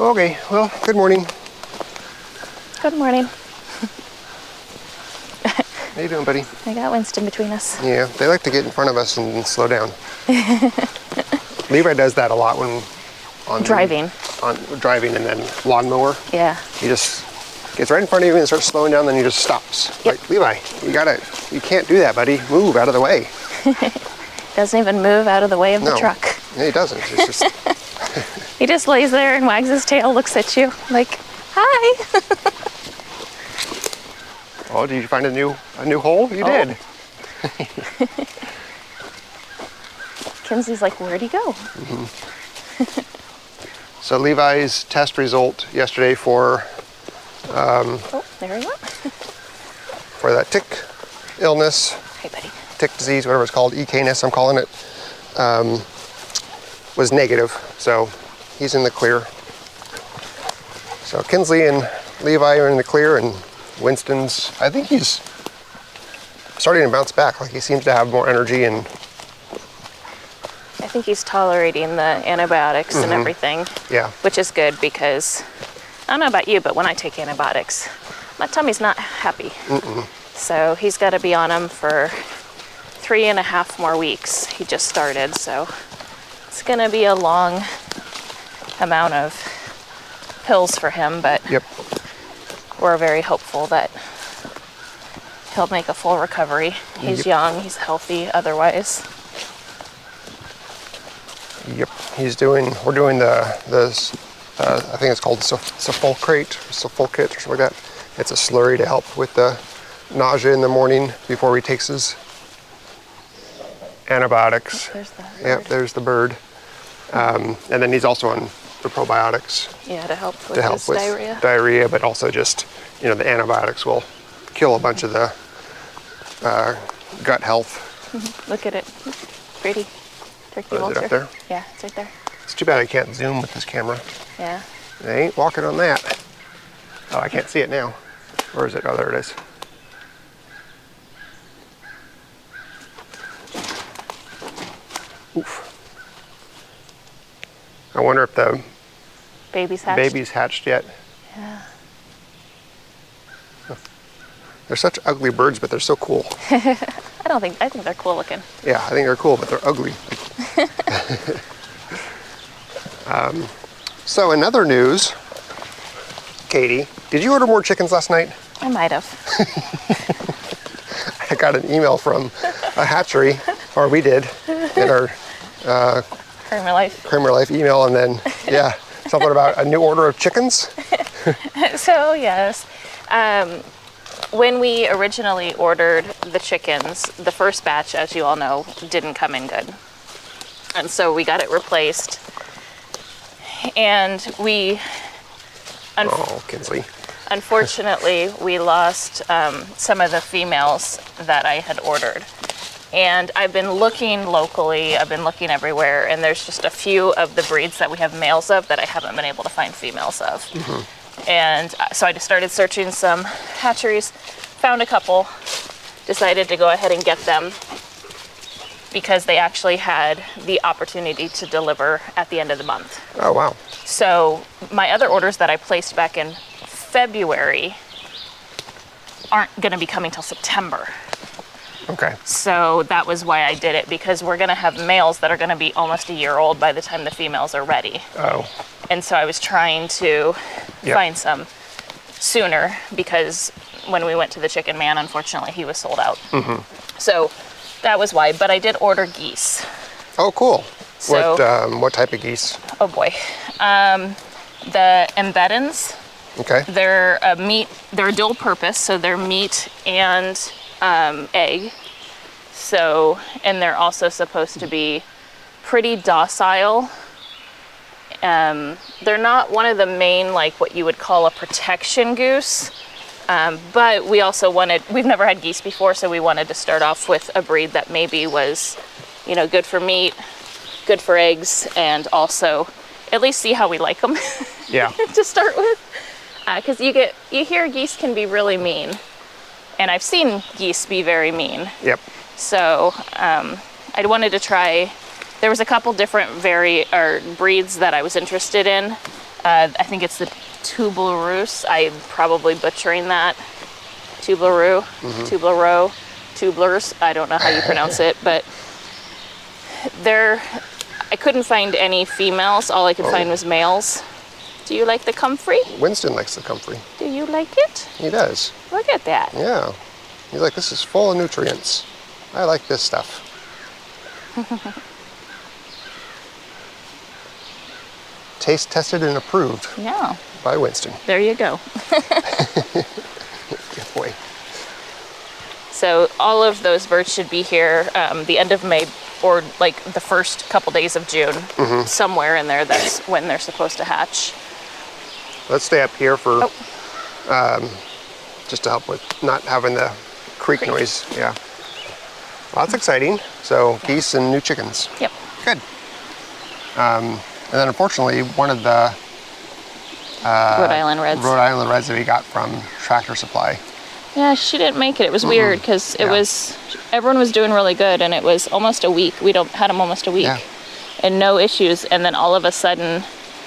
Okay, well, good morning. Good morning. How you doing, buddy? I got Winston between us. Yeah, they like to get in front of us and slow down. Levi does that a lot when on driving and then lawnmower. Yeah. He just gets right in front of you and starts slowing down, then he just stops. Yep. Like, Levi, you can't do that, buddy. Move out of the way. Doesn't even move out of the way of the truck. Yeah, he doesn't. It's just he just lays there and wags his tail, looks at you like, hi. Oh, did you find a new hole? You did. Kinsley's like, where'd he go? So Levi's test result yesterday for oh, there he went. for that tick illness, Hey, buddy. tick disease, whatever it's called, Canis, I'm calling it, was negative. So he's in the clear. So Kinsley and Levi are in the clear, and Winston's, I think he's starting to bounce back. Like, he seems to have more energy, and I think he's tolerating the antibiotics and everything. Yeah. Which is good because, I don't know about you, but when I take antibiotics, my tummy's not happy. So he's got to be on them for 3.5 more weeks. He just started, so it's going to be a long amount of pills for him, but yep. we're very hopeful that he'll make a full recovery. He's young, he's healthy otherwise. Yep, we're doing the I think it's called sulfocrate or something like that. It's a slurry to help with the nausea in the morning before he takes his antibiotics. Oh, there's the bird. Yep, there's the bird. And then he's also on the probiotics. Yeah, to help with his diarrhea. Diarrhea, but also just, the antibiotics will kill a bunch of the gut health. Look at it. Pretty. Turkey Is vulture. it up there? Yeah, it's right there. It's too bad I can't zoom with this camera. Yeah. They ain't walking on that. Oh, I can't see it now. Where is it? Oh, there it is. Oof. I wonder if the Baby's hatched. baby's hatched yet. Yeah. They're such ugly birds, but they're so cool. I think they're cool looking. Yeah, I think they're cool, but they're ugly. So in other news, Katie, did you order more chickens last night? I might have. I got an email from a hatchery, or we did, in our KraemerLife email, and then, yeah, something about a new order of chickens. So, yes. When we originally ordered the chickens, the first batch, as you all know, didn't come in good. And so we got it replaced. And Kinsley. Unfortunately, we lost some of the females that I had ordered. And I've been looking locally, I've been looking everywhere, and there's just a few of the breeds that we have males of that I haven't been able to find females of. And so I just started searching some hatcheries, found a couple, decided to go ahead and get them because they actually had the opportunity to deliver at the end of the month. Oh, wow. So my other orders that I placed back in February aren't going to be coming till September. Okay. So that was why I did it, because we're going to have males that are going to be almost a year old by the time the females are ready. Oh. And so I was trying to find some sooner, because when we went to the Chicken Man, unfortunately, he was sold out. So that was why. But I did order geese. Oh, cool. So, what type of geese? Oh boy, the embedins. Okay. They're they're a dual purpose, so they're meat and egg. So, and they're also supposed to be pretty docile. They're not one of the main, like what you would call a protection goose, but we've never had geese before, so we wanted to start off with a breed that maybe was, good for meat, good for eggs, and also at least see how we like them. Yeah. To start with, because you hear geese can be really mean, and I've seen geese be very mean. Yep. So I wanted to try. There was a couple different breeds that I was interested in. I think it's the Tublerus. I'm probably butchering that. Tubleroo, Tublero, Tublers. I don't know how you pronounce it, but I couldn't find any females. All I could find was males. Do you like the comfrey? Winston likes the comfrey. Do you like it? He does. Look at that. Yeah. He's like, this is full of nutrients. I like this stuff. Taste tested and approved Yeah. by Winston. There you go. Good boy. So all of those birds should be here the end of May or like the first couple days of June. Somewhere in there, that's when they're supposed to hatch. Let's stay up here for just to help with not having the creak noise. Yeah. Well, that's exciting. So geese and new chickens. Yep. Good. And then unfortunately, one of the Rhode Island Reds. Rhode Island Reds that we got from Tractor Supply. Yeah, she didn't make it. It was weird because everyone was doing really good, and it was almost a week. We had them almost a week, and no issues. And then all of a sudden,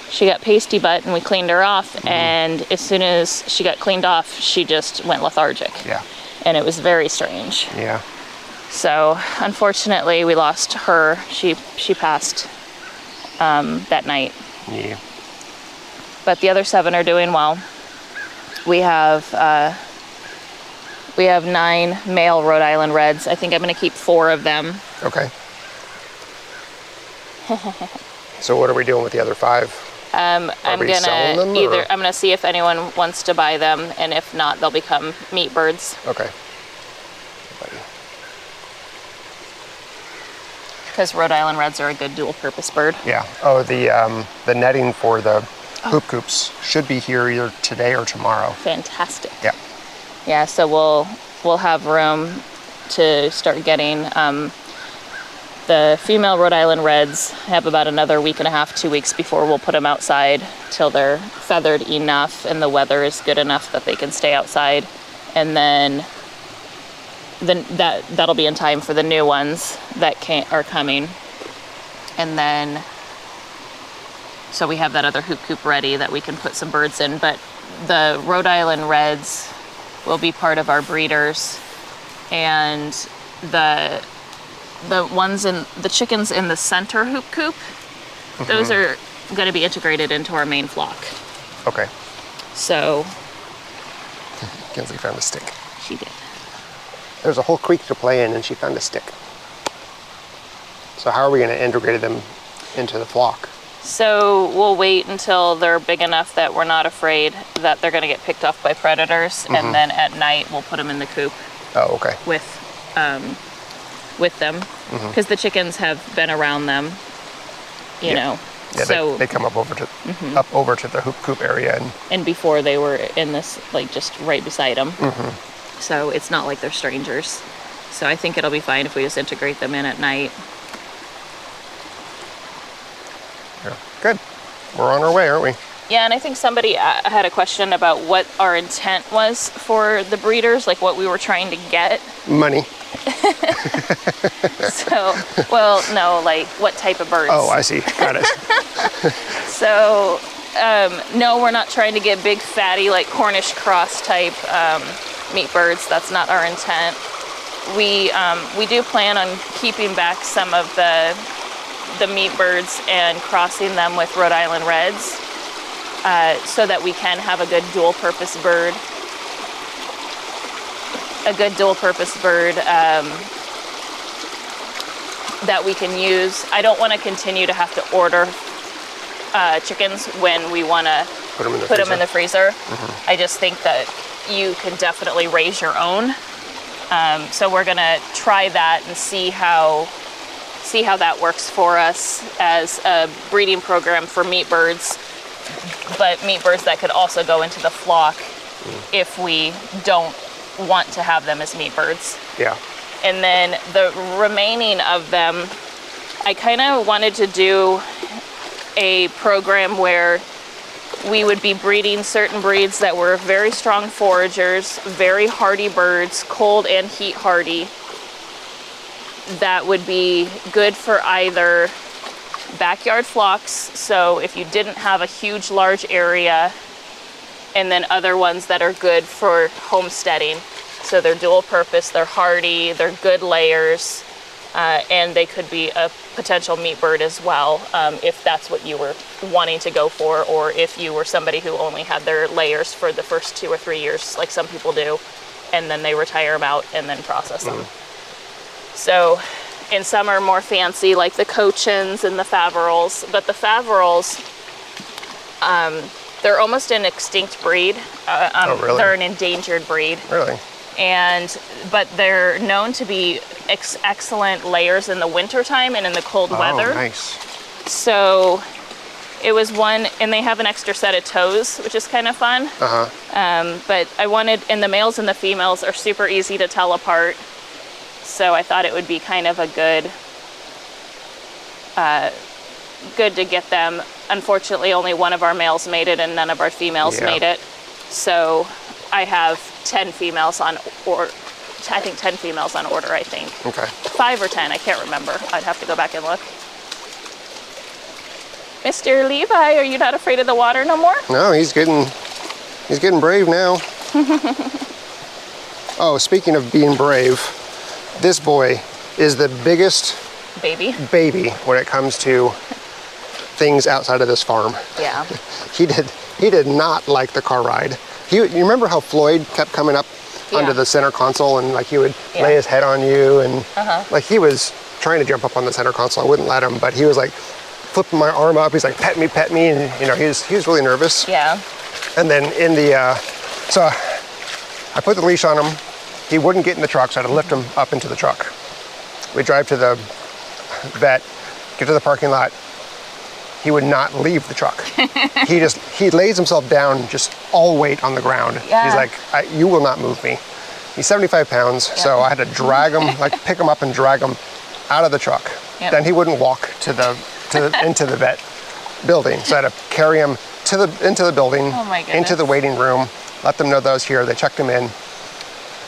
she got pasty butt, and we cleaned her off. And as soon as she got cleaned off, she just went lethargic. Yeah. And it was very strange. Yeah. So unfortunately, we lost her. She passed that night. Yeah. But the other 7 are doing well. We have 9 male Rhode Island Reds. I think I'm going to keep 4 of them. Okay. So what are we doing with the other 5? I'm we gonna selling them, either or? I'm gonna see if anyone wants to buy them, and if not, they'll become meat birds. Okay. Because Rhode Island Reds are a good dual-purpose bird. Yeah. Oh, the netting for the hoop coops should be here either today or tomorrow. Fantastic. Yeah. Yeah. So we'll have room to start getting the female Rhode Island Reds. Have about another week and a half, 2 weeks before we'll put them outside till they're feathered enough and the weather is good enough that they can stay outside, and then that'll be in time for the new ones that are coming. And then so we have that other hoop coop ready that we can put some birds in. But the Rhode Island Reds will be part of our breeders, and the chickens in the center hoop coop, those are going to be integrated into our main flock. Okay. So Kinsley found a stick. she did. There's a whole creek to play in, and she found a stick. So how are we going to integrate them into the flock? So we'll wait until they're big enough that we're not afraid that they're going to get picked off by predators, and then at night we'll put them in the coop. Oh, okay. With them, because the chickens have been around them, you know. Yeah, so they come up over to the hoop coop area, and before they were in this, like, just right beside them. So it's not like they're strangers. So I think it'll be fine if we just integrate them in at night. yeah. Good. We're on our way, aren't we? Yeah, and I think somebody had a question about what our intent was for the breeders, like what we were trying to get. Money. So, well, no, like what type of birds. Oh, I see. Got it. So, no, we're not trying to get big, fatty, like Cornish cross type meat birds. That's not our intent. We do plan on keeping back some of the meat birds and crossing them with Rhode Island Reds, so that we can have a good dual-purpose bird. That we can use. I don't want to continue to have to order chickens when we want to put them in the freezer. I just think that you can definitely raise your own. So we're gonna try that and see how that works for us as a breeding program for meat birds, but meat birds that could also go into the flock if we don't want to have them as meat birds. Yeah. And then the remaining of them, I kind of wanted to do a program where we would be breeding certain breeds that were very strong foragers, very hardy birds, cold and heat hardy, that would be good for either backyard flocks, so if you didn't have a huge, large area, and then other ones that are good for homesteading. So they're dual purpose, they're hardy, they're good layers, and they could be a potential meat bird as well, if that's what you were wanting to go for, or if you were somebody who only had their layers for the first 2 or 3 years, like some people do, and then they retire them out and then process them. So, and some are more fancy, like the Cochins and the Faverolles, but the Faverolles, they're almost an extinct breed. Oh, really? They're an endangered breed. Really? But they're known to be excellent layers in the wintertime and in the cold weather. Oh, nice. So it was one, and they have an extra set of toes, which is kind of fun. But I wanted, and the males and the females are super easy to tell apart. So I thought it would be kind of a good to get them. Unfortunately, only one of our males made it and none of our females made it. So I have 10 females on order. I think 10 females on order, I think. Okay. 5 or 10, I can't remember. I'd have to go back and look. Mr. Levi, are you not afraid of the water no more? No, he's getting brave now. Oh, speaking of being brave, this boy is the biggest baby when it comes to things outside of this farm. Yeah. He did not like the car ride. You remember how Floyd kept coming up under the center console, and like he would lay his head on you, and like he was trying to jump up on the center console. I wouldn't let him, but he was like flipping my arm up. He's like, pet me, and you know, he was really nervous. Yeah. And then in the so I put the leash on him. He wouldn't get in the truck, so I had to lift him up into the truck. We drive to the vet, get to the parking lot. He would not leave the truck. he lays himself down, just all weight on the ground. Yeah. He's like, you will not move me. He's 75 pounds, so I had to drag him, like pick him up and drag him out of the truck. Yep. Then he wouldn't walk into the vet building, so I had to carry him into the building, Oh my goodness. into the waiting room, let them know that I was here. They checked him in.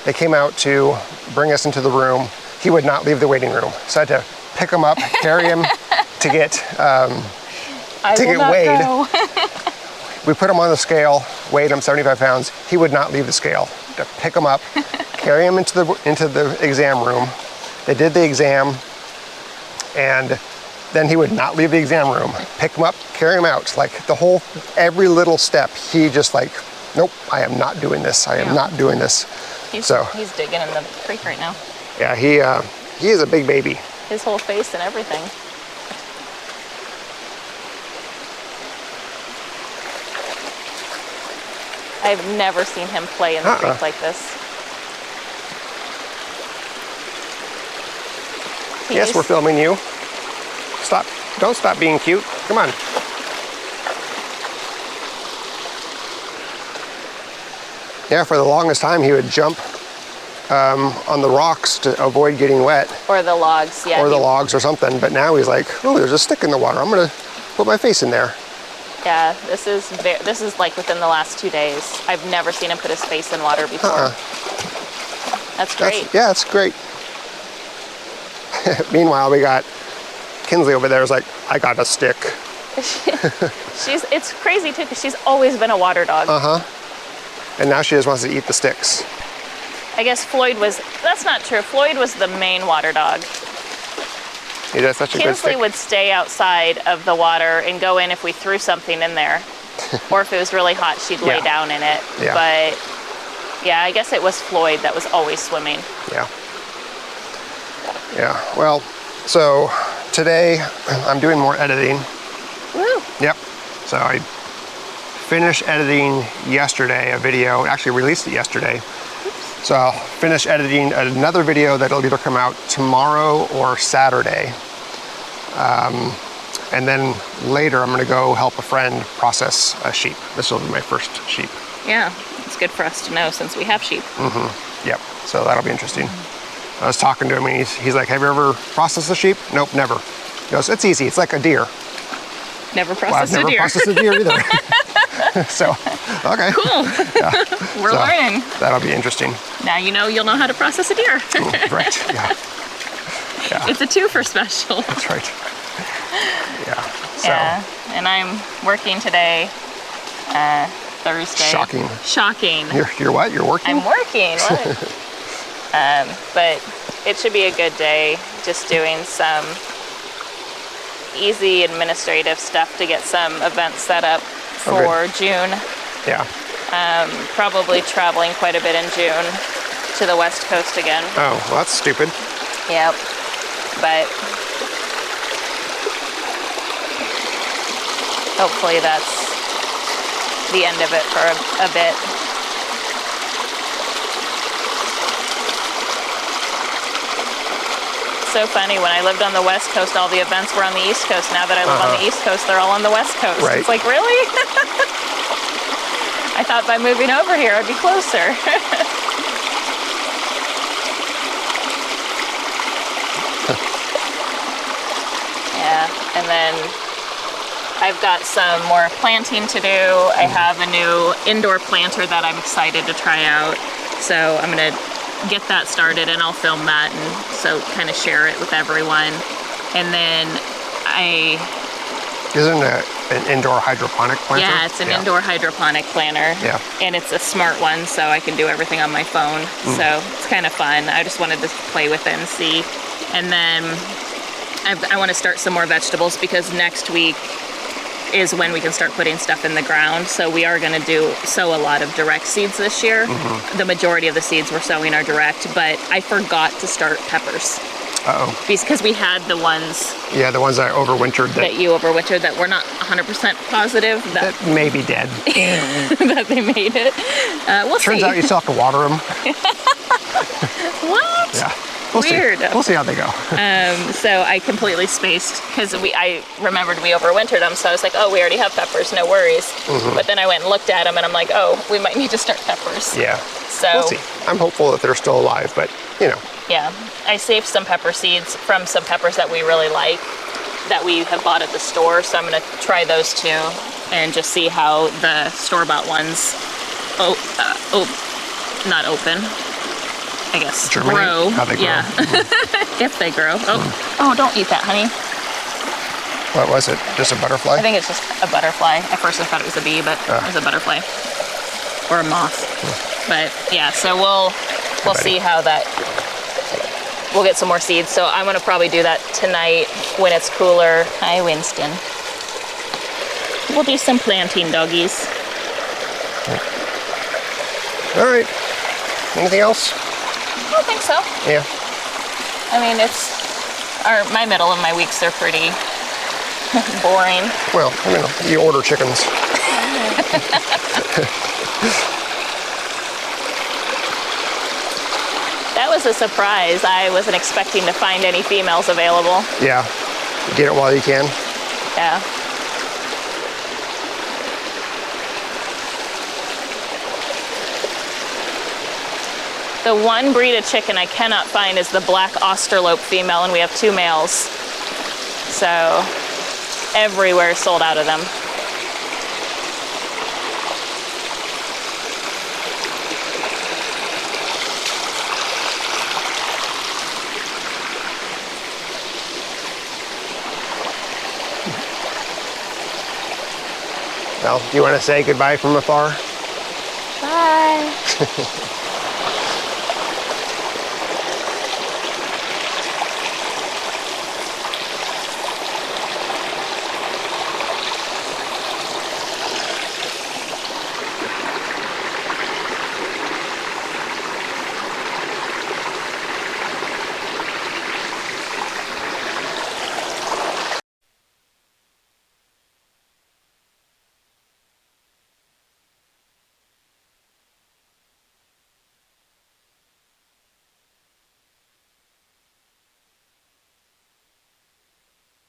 They came out to bring us into the room. He would not leave the waiting room, so I had to pick him up, carry him to get weighed. We put him on the scale, weighed him 75 pounds. He would not leave the scale. To pick him up, carry him into the exam room. They did the exam, and then he would not leave the exam room. Pick him up, carry him out. Like every little step, he just like, nope, I am not doing this. I am not doing this. He's digging in the creek right now. Yeah, he is a big baby. His whole face and everything. I've never seen him play in the creek like this. Yes, we're filming you. Stop. Don't stop being cute. Come on. Yeah, for the longest time he would jump on the rocks to avoid getting wet. Or the logs, yeah. Or the logs or something. But now he's like, oh, there's a stick in the water. I'm going to put my face in there. Yeah, this is like within the last 2 days. I've never seen him put his face in water before. That's great. That's great. Meanwhile, we got Kinsley over there is like, I got a stick. It's crazy too, because she's always been a water dog. And now she just wants to eat the sticks. I guess that's not true. Floyd was the main water dog. He does such a good Kinsley stick. would stay outside of the water and go in if we threw something in there. Or if it was really hot, she'd lay down in it. Yeah. But yeah, I guess it was Floyd that was always swimming. Yeah. Yeah, well, so today I'm doing more editing. Woo! Yep. So I finished editing yesterday a video, actually released it yesterday. So I'll finish editing another video that'll either come out tomorrow or Saturday. And then later I'm gonna go help a friend process a sheep. This will be my first sheep. Yeah, it's good for us to know since we have sheep. Yep, so that'll be interesting. I was talking to him and he's like, have you ever processed a sheep? Nope, never. He goes, it's easy, it's like a deer. Never processed I've never a deer. processed a deer either. So, okay. Cool. Yeah. We're learning. That'll be interesting. Now you'll know how to process a deer. Right, yeah. It's a twofer special. That's right. Yeah. So. Yeah, and I'm working today, Thursday. Shocking. Shocking. You're what? You're working? I'm working. What? But it should be a good day. Just doing some easy administrative stuff to get some events set up for June. Yeah. Probably traveling quite a bit in June to the West Coast again. Oh, well, that's stupid. Yep. But hopefully that's the end of it for a bit. So funny, when I lived on the West Coast, all the events were on the East Coast. Now that I live on the East Coast, they're all on the West Coast. Right. It's like, really? I thought by moving over here I'd be closer. Yeah, and then I've got some more planting to do. I have a new indoor planter that I'm excited to try out. So I'm gonna get that started and I'll film that and so kind of share it with everyone. And then Isn't it an indoor hydroponic planter? Yeah, it's an indoor hydroponic planter. Yeah. And it's a smart one, so I can do everything on my phone. So it's kind of fun. I just wanted to play with it and see. And then I want to start some more vegetables because next week is when we can start putting stuff in the ground. So we are going to sow a lot of direct seeds this year. The majority of the seeds we're sowing are direct, but I forgot to start peppers. Uh-oh. Because we had the ones Yeah, the ones that overwintered that you overwintered that we're not 100% positive that may be dead. that they made it. We'll Turns see. out you still have to water them. What? Yeah. We'll Weird. See. We'll see how they go. So I completely spaced because I remembered we overwintered them. So I was like, oh, we already have peppers, no worries. But then I went and looked at them and I'm like, oh, we might need to start peppers. Yeah. So We'll see. I'm hopeful that they're still alive, but you know. yeah, I saved some pepper seeds from some peppers that we really like that we have bought at the store. So I'm going to try those too and just see how the store-bought ones, not open, I guess, Germinate? grow. How they grow. Yeah, if they grow. Oh, don't eat that, honey. What was it? Just a butterfly? I think it's just a butterfly. At first I thought it was a bee, but it was a butterfly or a moth. But yeah, so we'll see how that. We'll get some more seeds. So I'm gonna probably do that tonight when it's cooler. Hi, Winston. We'll do some planting, doggies. All right. Anything else? I don't think so. Yeah. I mean, my middle of my weeks are pretty boring. Well, you order chickens. That was a surprise. I wasn't expecting to find any females available. Yeah. Get it while you can. Yeah. The one breed of chicken I cannot find is the black Australope female, and we have 2 males. So everywhere sold out of them. Well, do you want to say goodbye from afar? Bye.